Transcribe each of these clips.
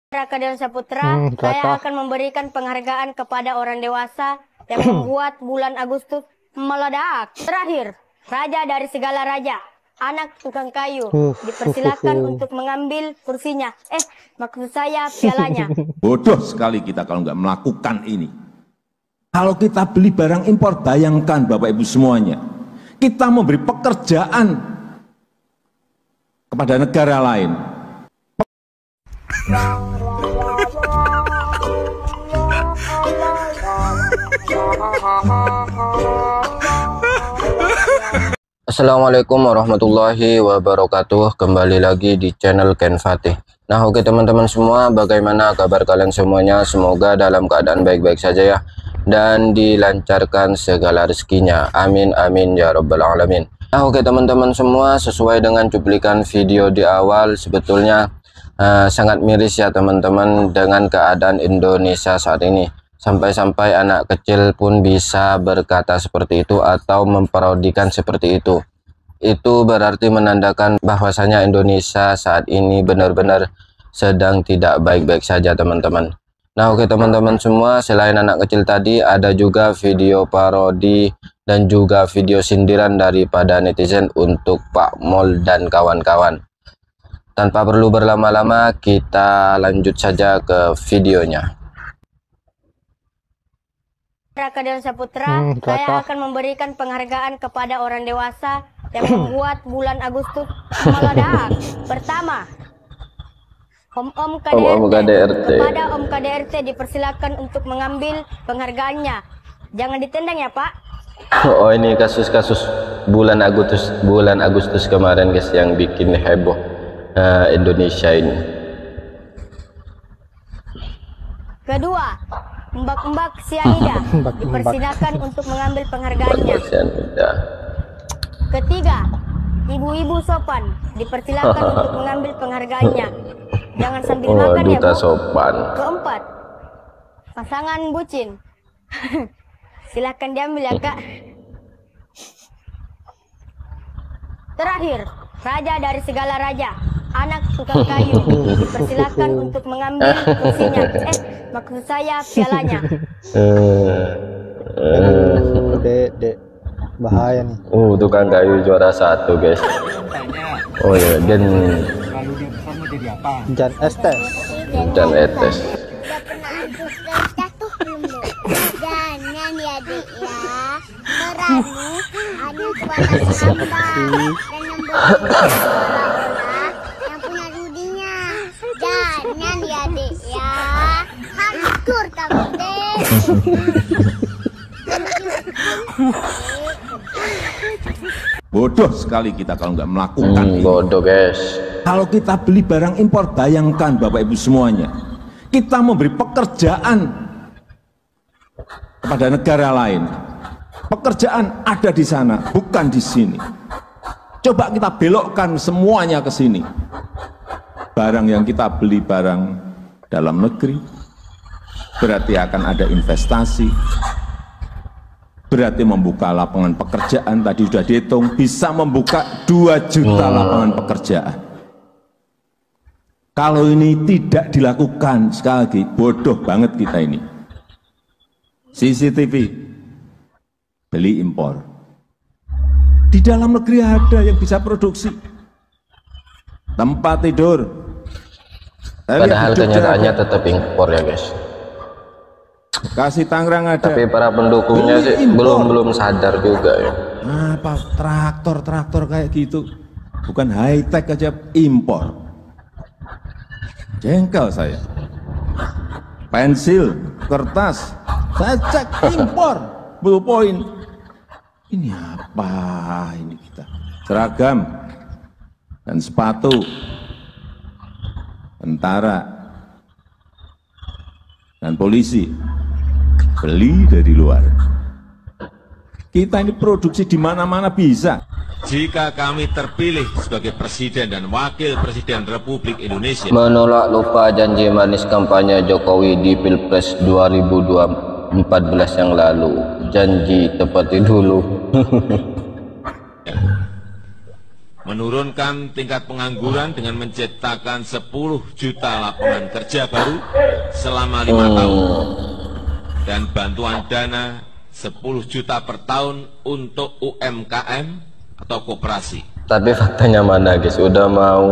Raka Dewan Saputra, saya akan memberikan penghargaan kepada orang dewasa yang membuat bulan Agustus meledak. Terakhir, raja dari segala raja, anak tukang kayu, dipersilakan untuk mengambil kursinya. Maksud saya pialanya. Bodoh sekali kita kalau nggak melakukan ini. Kalau kita beli barang impor, bayangkan Bapak Ibu semuanya, kita memberi pekerjaan kepada negara lain. Assalamualaikum warahmatullahi wabarakatuh. Kembali lagi di channel Ken Fatih. Nah, oke teman-teman semua, bagaimana kabar kalian semuanya? Semoga dalam keadaan baik-baik saja ya, dan dilancarkan segala rezekinya. Amin amin ya rabbal alamin. Nah, oke teman-teman semua, sesuai dengan cuplikan video di awal, sebetulnya sangat miris ya teman-teman dengan keadaan Indonesia saat ini. Sampai-sampai anak kecil pun bisa berkata seperti itu atau memparodikan seperti itu. Itu berarti menandakan bahwasanya Indonesia saat ini benar-benar sedang tidak baik-baik saja teman-teman. Nah, oke teman-teman semua, selain anak kecil tadi, ada juga video parodi dan juga video sindiran daripada netizen untuk Pak Mol dan kawan-kawan. Tanpa perlu berlama-lama, kita lanjut saja ke videonya. Raka Dewan Saputra, saya akan memberikan penghargaan kepada orang dewasa yang membuat bulan Agustus meledak. Pertama, Om KDRT. Kepada Om KDRT dipersilakan untuk mengambil penghargaannya. Jangan ditendang ya Pak. Oh, ini kasus-kasus bulan Agustus kemarin guys, yang bikin heboh Indonesia ini. Kedua, Mbak Sianida dipersilakan untuk mengambil penghargaannya. Ketiga, Ibu-ibu sopan dipersilakan untuk mengambil penghargaannya. Jangan sambil makan ya Bu. Sopan. Keempat, pasangan bucin. Silakan diambil ya Kak. Terakhir, raja dari segala raja, anak tukang kayu, dipersilakan untuk mengambil kursinya. Maksud saya pialanya. Dek, bahaya nih. Tukang kayu juara 1 guys. Oh ya, dan Jan Estes. Udah pernah jatuh belum Bu? Jangan ya Dek ya. Berani ada kuasa sampah dan membeli seolah-olah yang punya rudinya. Jangan ya Dek ya. Hancur kamu Dek. Bodoh sekali kita kalau nggak melakukan ini. bodoh guys. Kalau kita beli barang impor, bayangkan Bapak Ibu semuanya, kita memberi pekerjaan kepada negara lain. Pekerjaan ada di sana, bukan di sini. Coba kita belokkan semuanya ke sini. Barang yang kita beli barang dalam negeri, berarti akan ada investasi, berarti membuka lapangan pekerjaan. Tadi sudah dihitung, bisa membuka 2 juta lapangan pekerjaan. Kalau ini tidak dilakukan, sekali lagi, bodoh banget kita ini. CCTV, beli impor. Di dalam negeri ada yang bisa produksi. Tempat tidur. Padahal kenyataannya tetap impor ya guys. Kasih Tangerang ada. Tapi para pendukungnya sih belum sadar juga ya. Apa traktor kayak gitu, bukan high tech aja impor. Jengkel saya. Pensil, kertas, saya cek impor, ballpoint. Ini apa ini kita? Seragam dan sepatu, tentara dan polisi beli dari luar. Kita ini produksi di mana-mana bisa. Jika kami terpilih sebagai Presiden dan Wakil Presiden Republik Indonesia, menolak lupa janji manis kampanye Jokowi di Pilpres 2014 yang lalu. Janji tepati dulu. menurunkan tingkat pengangguran dengan menciptakan 10 juta lapangan kerja baru selama 5 tahun, dan bantuan dana 10 juta per tahun untuk UMKM atau koperasi. Tapi faktanya mana guys, udah mau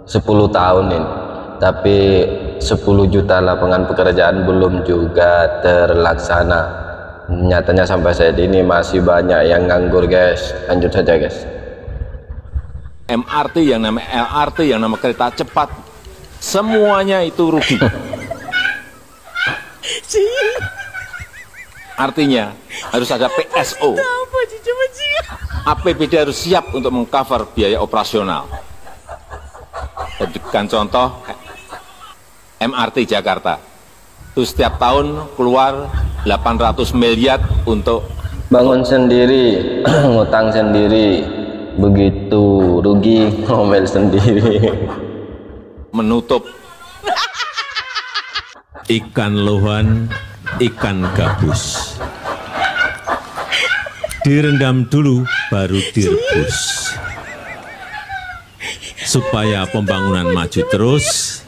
10 tahun ini, tapi 10 juta lapangan pekerjaan belum juga terlaksana. Nyatanya sampai saat ini masih banyak yang nganggur guys. Lanjut saja guys. MRT, yang namanya LRT, yang nama kereta cepat, semuanya itu rugi. Artinya harus ada PSO. APBD harus siap untuk mengcover biaya operasional. Jadikan contoh MRT Jakarta, itu setiap tahun keluar 800 miliar untuk bangun sendiri, ngutang sendiri, begitu rugi ngomel sendiri. menutup Ikan lohan, ikan gabus, direndam dulu baru direbus. Supaya pembangunan maju terus,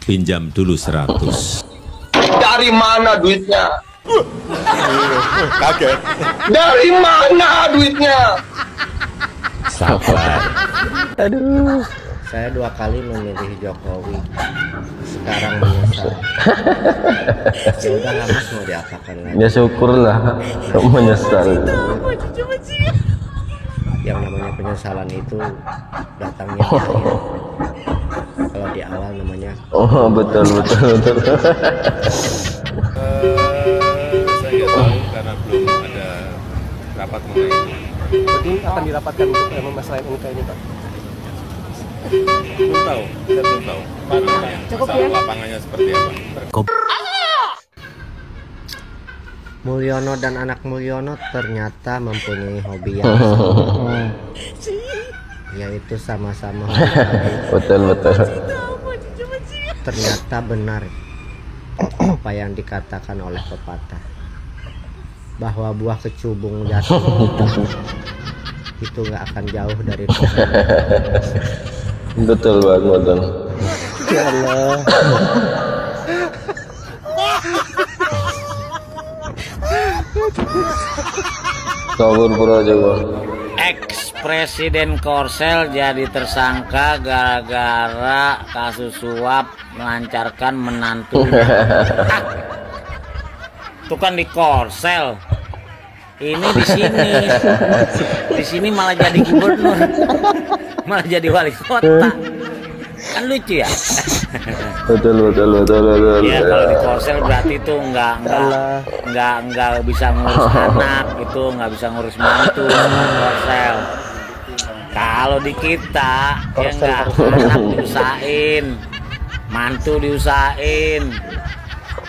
pinjam dulu 100. Dari mana duitnya? Kaget. Dari mana duitnya? Sabar. Aduh. Saya 2 kali memilih Jokowi. Sekarang menyesal. Ya udah lah Mas, mau diapakan lagi. Ya syukurlah, kamu menyesal. Yang namanya penyesalan itu datangnya di akhir. Kalau di awal namanya. Oh betul. Saya nggak tahu karena belum ada rapat mengenai itu. Jadi akan dirapatkan untuk masalah MK ini Pak? Belum tahu, saya belum tahu. Cukup Masalah ya? lapangannya seperti apa. Mulyono dan anak Mulyono ternyata mempunyai hobi yang sama, yaitu sama-sama hobi tadi. Betul. Ternyata benar apa yang dikatakan oleh pepatah, bahwa buah kecubung jatuh itu nggak akan jauh dari pohon. Betul banget. Ya Allah. Kabur pura juga. Ex-Presiden Korsel jadi tersangka gara-gara kasus suap melancarkan menantunya. Itu kan di Korsel. Ini di sini. Di sini malah jadi gubernur. Malah jadi wali kota. Kan lucu ya? Betul. Ya kalau di Korsel berarti itu nggak bisa ngurus anak, itu nggak bisa ngurus mantu Korsel. Kalau di kita ya nggak, anak diusahain, mantu diusahain,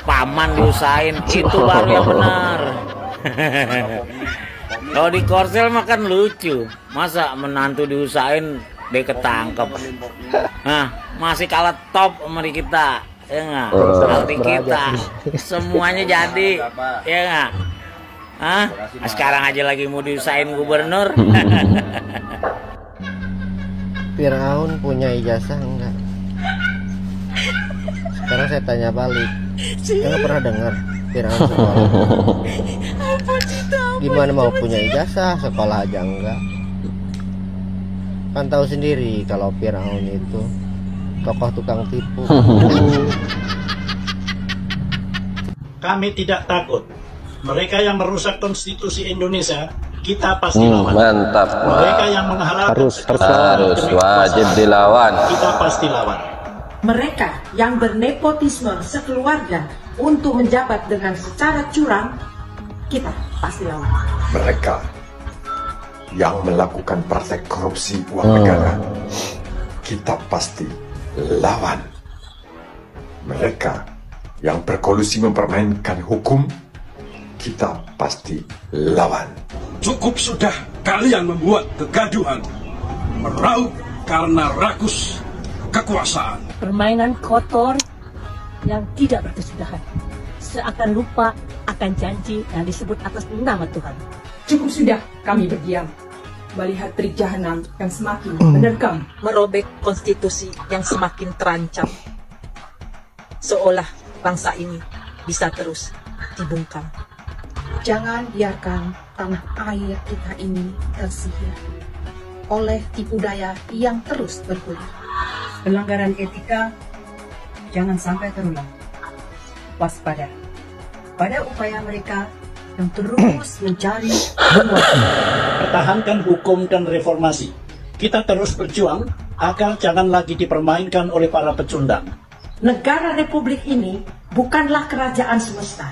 paman diusahain, itu baru yang benar. Kalau di Korsel mah kan lucu, masa menantu diusahain dia ketangkep. Nah, masih kalah top sama di kita, ya nggak? Kalau di kita semuanya jadi, ya nggak? Nah, sekarang aja lagi mau diusahain gubernur. Firaun punya ijazah enggak? Sekarang saya tanya balik, nggak pernah dengar Firaun sekolah? Gimana mau punya ijazah, sekolah aja enggak? Kan tahu sendiri kalau Firaun itu tokoh tukang tipu. Kami tidak takut. Mereka yang merusak konstitusi Indonesia, kita pasti lawan. Mantap. Mereka yang menghalalkan Harus wajib dilawan. kita pasti lawan. Mereka yang bernepotisme sekeluarga untuk menjabat dengan secara curang, kita pasti lawan. Mereka yang melakukan praktek korupsi uang negara, kita pasti lawan. Mereka yang berkolusi mempermainkan hukum, kita pasti lawan. Cukup sudah kalian membuat kegaduhan, meraup karena rakus kekuasaan. Permainan kotor yang tidak berkesudahan, seakan lupa akan janji yang disebut atas nama Tuhan. Cukup sudah kami berdiam. melihat terik jahanam yang semakin menerkam, merobek konstitusi yang semakin terancam, seolah bangsa ini bisa terus dibungkam. Jangan biarkan tanah air kita ini tersihir oleh tipu daya yang terus bergulir. Pelanggaran etika jangan sampai terulang. Waspada pada upaya mereka yang terus mencari penguasa. Pertahankan hukum dan reformasi. Kita terus berjuang agar jangan lagi dipermainkan oleh para pecundang. Negara Republik ini bukanlah kerajaan semesta,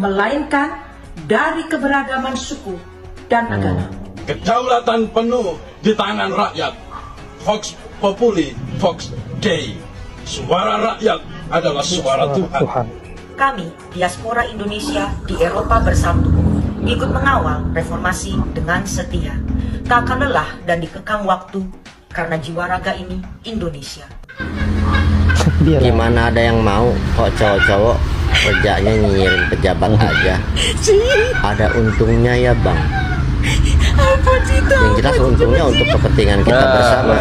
melainkan dari keberagaman suku dan agama. Kedaulatan penuh di tangan rakyat. Vox Populi, Vox Dei. Suara rakyat adalah suara Tuhan. Kami, diaspora Indonesia di Eropa bersatu, ikut mengawal reformasi dengan setia. Tak akan lelah dan dikekang waktu, karena jiwa raga ini Indonesia. Gimana ada yang mau kok cowok-cowok kerjanya nyirin pejabat aja? Ada untungnya ya bang. Yang jelas untungnya untuk kepentingan kita bersama.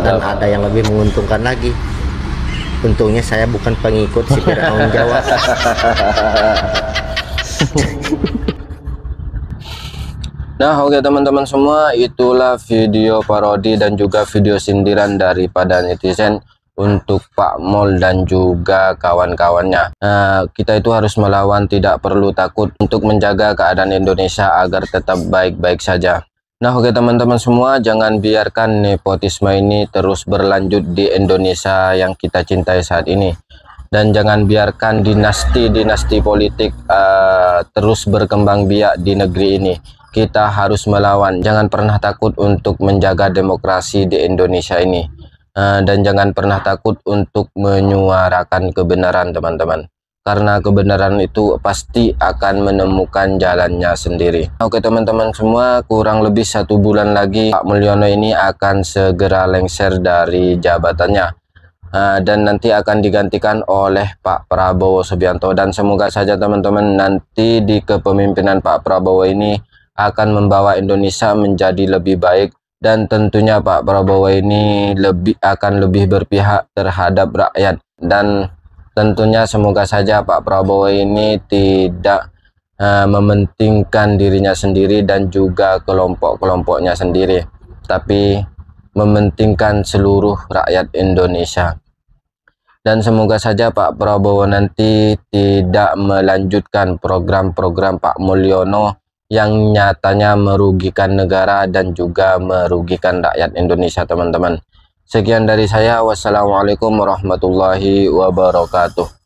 Dan ada yang lebih menguntungkan lagi. Untungnya saya bukan pengikut si Fir'aun Jawa. Nah oke teman-teman semua, itulah video parodi dan juga video sindiran daripada netizen untuk Pak Mol dan juga kawan-kawannya. Kita itu harus melawan, tidak perlu takut untuk menjaga keadaan Indonesia agar tetap baik-baik saja. Nah oke teman-teman semua, jangan biarkan nepotisme ini terus berlanjut di Indonesia yang kita cintai saat ini. Dan jangan biarkan dinasti-dinasti politik terus berkembang biak di negeri ini. Kita harus melawan, jangan pernah takut untuk menjaga demokrasi di Indonesia ini. Dan jangan pernah takut untuk menyuarakan kebenaran teman-teman. Karena kebenaran itu pasti akan menemukan jalannya sendiri. Oke teman-teman semua, kurang lebih 1 bulan lagi Pak Mulyono ini akan segera lengser dari jabatannya. Dan nanti akan digantikan oleh Pak Prabowo Subianto. Dan semoga saja teman-teman nanti di kepemimpinan Pak Prabowo ini akan membawa Indonesia menjadi lebih baik. Dan tentunya Pak Prabowo ini akan lebih berpihak terhadap rakyat. Dan tentunya semoga saja Pak Prabowo ini tidak mementingkan dirinya sendiri dan juga kelompok-kelompoknya sendiri, tapi mementingkan seluruh rakyat Indonesia. Dan semoga saja Pak Prabowo nanti tidak melanjutkan program-program Pak Mulyono yang nyatanya merugikan negara dan juga merugikan rakyat Indonesia teman-teman. Sekian dari saya, wassalamualaikum warahmatullahi wabarakatuh.